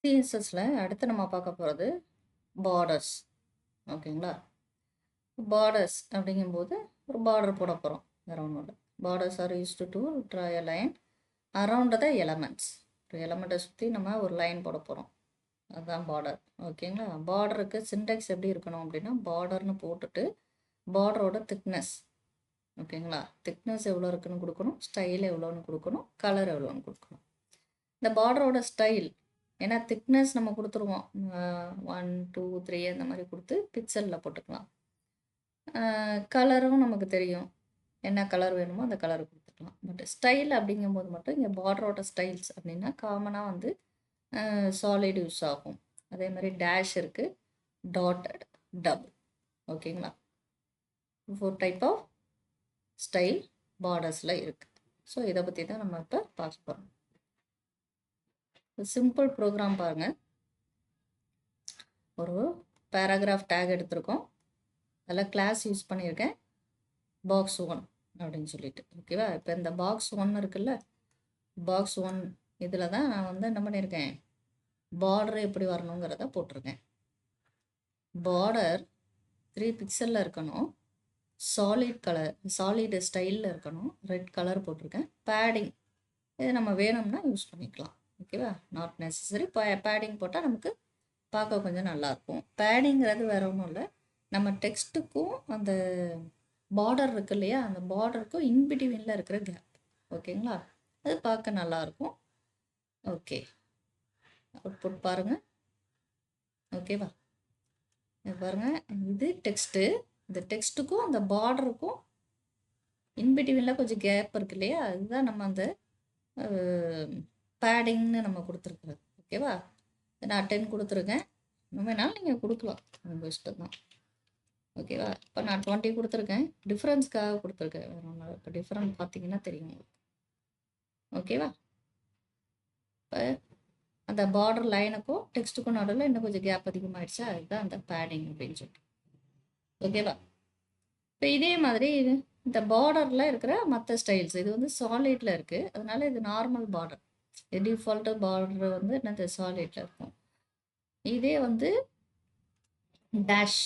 சிஎஸ்எஸ்ல அடுத்து நம்ம பார்க்க போகிறது பார்டர்ஸ். ஓகேங்களா? பார்டர்ஸ் அப்படிங்கும்போது ஒரு பார்டர் போட போகிறோம். வேற ஒன்றும் இல்லை. Borders are used to draw a line around the elements. ஒரு எலமெண்ட்டை சுற்றி நம்ம ஒரு லைன் போட போகிறோம். அதுதான் பார்டர். ஓகேங்களா? பார்டருக்கு சின்டெக்ஸ் எப்படி இருக்கணும் அப்படின்னா, பார்டர்னு போட்டுட்டு பார்டரோட திக்னஸ். ஓகேங்களா? திக்னஸ் எவ்வளோ இருக்குன்னு கொடுக்கணும், ஸ்டைல் எவ்வளோன்னு கொடுக்கணும், கலர் எவ்வளோன்னு கொடுக்கணும். இந்த பார்டரோட ஸ்டைல், ஏன்னா திக்னஸ் நம்ம கொடுத்துருவோம் 1 2 3 அந்த மாதிரி கொடுத்து பிக்சலில் போட்டுக்கலாம். கலரும் நமக்கு தெரியும், என்ன கலர் வேணுமோ அந்த கலர் கொடுத்துக்கலாம். பட் ஸ்டைல் அப்படிங்கும்போது மட்டும் இங்கே பார்டரோட ஸ்டைல்ஸ் அப்படின்னா காமனாக வந்து சாலிட் யூஸ் ஆகும். அதே மாதிரி டேஷ் இருக்குது, டாட்டட், டபுள். ஓகேங்களா? 4 டைப் ஆஃப் ஸ்டைல் பார்டர்ஸில் இருக்குது. ஸோ இதை பற்றி தான் நம்ம இப்போ பார்க்க போகிறோம். சிம்பிள் ப்ரோக்ராம் பாருங்கள். ஒரு பேராகிராஃப் டேக் எடுத்திருக்கோம். அதில் கிளாஸ் யூஸ் பண்ணியிருக்கேன் பாக்ஸ் 1 அப்படின்னு சொல்லிட்டு. ஓகேவா? இப்போ இந்த பாக்ஸ் 1 இருக்குல்ல, பாக்ஸ் 1 இதில் தான் நான் வந்து என்ன பண்ணியிருக்கேன், பார்டர் எப்படி வரணுங்கிறத போட்டிருக்கேன். பார்டர் 3 பிக்சலில் இருக்கணும், சாலிட் கலர், சாலிட் ஸ்டைலில் இருக்கணும், ரெட் கலர் போட்டிருக்கேன். பேடிங் இது நம்ம வேணும்னா யூஸ் பண்ணிக்கலாம். ஓகேவா? Not necessary. பேடிங் போட்டால் நமக்கு பார்க்க கொஞ்சம் நல்லாயிருக்கும். பேடிங்கிறது வேற ஒன்றும் இல்லை, நம்ம டெக்ஸ்ட்டுக்கும் அந்த பார்டர் இருக்கு இல்லையா, அந்த பார்டருக்கும் இன்பிட்வீனில் இருக்கிற கேப். ஓகேங்களா? அது பார்க்க நல்லாயிருக்கும். ஓகே, அவுட்புட் பாருங்கள். ஓகேவா? பாருங்கள், இது டெக்ஸ்ட்டு. இந்த டெக்ஸ்ட்டுக்கும் அந்த பார்டருக்கும் இன்பிட்வீனில் கொஞ்சம் கேப் இருக்கு இல்லையா, அதுதான் நம்ம அந்த பேடிங்னு நம்ம கொடுத்துருக்குறது. ஓகேவா? நான் 10 கொடுத்துருக்கேன். வேணாலும் நீங்கள் கொடுக்கலாம், உங்கள் இஷ்டம் தான். ஓகேவா? இப்போ நான் 20 கொடுத்துருக்கேன். டிஃப்ரென்ஸ்க்காக கொடுத்துருக்கேன், வேறு ஒன்றும். இப்போ டிஃப்ரெண்ட் பார்த்தீங்கன்னா தெரியும் உங்களுக்கு. ஓகேவா? இப்போ அந்த பார்டர் லைனுக்கும் டெக்ஸ்ட்டுக்கும் நடுவில் இன்னும் கொஞ்சம் கேப் அதிகமாகிடுச்சா, அதுதான் அந்த பேடிங் அப்படின்னு சொல்லிட்டு. ஓகேவா? இப்போ இதே மாதிரி இந்த பார்டரில் இருக்கிற மற்ற ஸ்டைல்ஸ், இது வந்து சாலிடில் இருக்குது, அதனால இது நார்மல் பார்டர். டிஃபால்ட்டு பார்டர் வந்து என்னது சாலிடில் இருக்கும். இதே வந்து டேஷ்.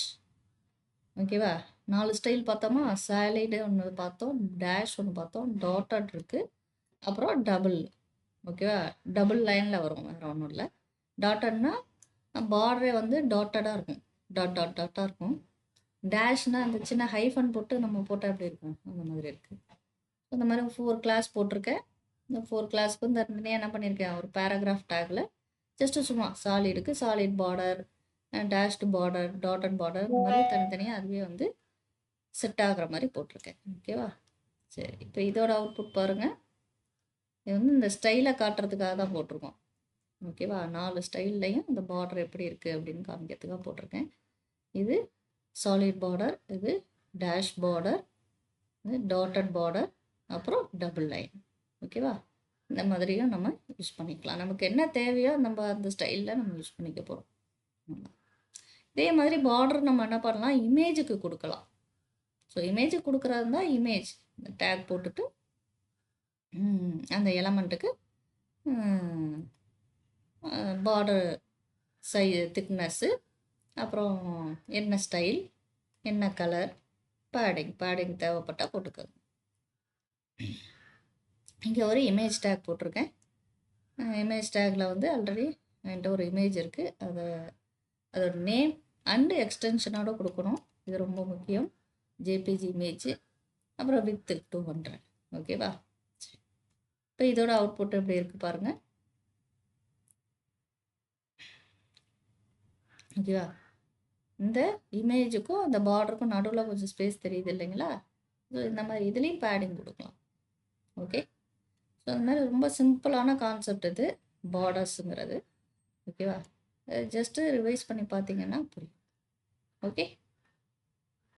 ஓகேவா? 4 ஸ்டைல் பார்த்தோமா, சாலிடு ஒன்று பார்த்தோம், டேஷ் ஒன்று பார்த்தோம், டாட்டட் இருக்குது, அப்புறம் டபுள். ஓகேவா? டபுள் லைனில் வரும், வேறு ஒன்றும் இல்லை. டாட்டட்னா பார்டரே வந்து டாட்டடாக இருக்கும், டாட் டாட் டாட்டாக இருக்கும். டேஷ்னால் அந்த சின்ன ஹைஃபன் போட்டு நம்ம போட்டால் எப்படி இருக்கும், அந்த மாதிரி இருக்குது. இந்த மாதிரி 4 கிளாஸ் போட்டிருக்கேன். இந்த 4 கிளாஸ்க்கு இந்த தனியாக என்ன பண்ணியிருக்கேன், ஒரு பேராகிராஃப் டேக்கில் ஜஸ்ட்டு சும்மா சாலிடுக்கு solid border, dashed border, dotted border, இந்த மாதிரி தனித்தனியாக அதுவே வந்து செட் ஆகிற மாதிரி போட்டிருக்கேன். ஓகேவா? சரி, இப்போ இதோட அவுட்புட் பாருங்கள். இது வந்து இந்த ஸ்டைலை காட்டுறதுக்காக தான் போட்டிருக்கோம். ஓகேவா? 4 ஸ்டைல்லையும் இந்த பார்டர் எப்படி இருக்குது அப்படின்னு காமிக்கிறதுக்காக போட்டிருக்கேன். இது சாலிட் பார்டர், இது டேஷ் பார்டர், இது டாட்டட் பார்டர், அப்புறம் டபுள் லைன். ஓகேவா? இந்த மாதிரியும் நம்ம யூஸ் பண்ணிக்கலாம். நமக்கு என்ன தேவையோ நம்ம அந்த ஸ்டைலில் நம்ம யூஸ் பண்ணிக்க போகிறோம். இதே மாதிரி பார்டர் நம்ம என்ன பண்ணலாம், இமேஜுக்கு கொடுக்கலாம். ஸோ இமேஜுக்கு கொடுக்குறதா இருந்தால் இமேஜ் இந்த டேக் போட்டுட்டு அந்த எலமெண்ட்டுக்கு பார்டர் திக்னஸ்ஸு, அப்புறம் என்ன ஸ்டைல், என்ன கலர், பேடிங் தேவைப்பட்டால் போட்டுக்கோங்க. இங்கே ஒரு இமேஜ் டேக் போட்டிருக்கேன். இமேஜ் டேக்கில் வந்து ஆல்ரெடி என்கிட்ட ஒரு இமேஜ் இருக்குது, அதோட நேம் அண்டு எக்ஸ்டென்ஷனோட கொடுக்கணும். இது ரொம்ப முக்கியம். ஜேபிஜி இமேஜ், அப்புறம் வித்து 200. ஓகேவா? இப்போ இதோட அவுட்புட் எப்படி இருக்குது பாருங்கள். ஓகேவா? இந்த இமேஜுக்கும் அந்த பார்டருக்கும் நடுவில் கொஞ்சம் ஸ்பேஸ் தெரியுது இல்லைங்களா, ஸோ இந்த மாதிரி இதுலேயும் பேடிங் கொடுக்கலாம். ஓகே, ஸோ அந்த மாதிரி ரொம்ப சிம்பிளான கான்செப்ட் இது பார்டர்ஸுங்கிறது. ஓகேவா? ஜஸ்ட்டு ரிவைஸ் பண்ணி பார்த்தீங்கன்னா புரியும். ஓகே.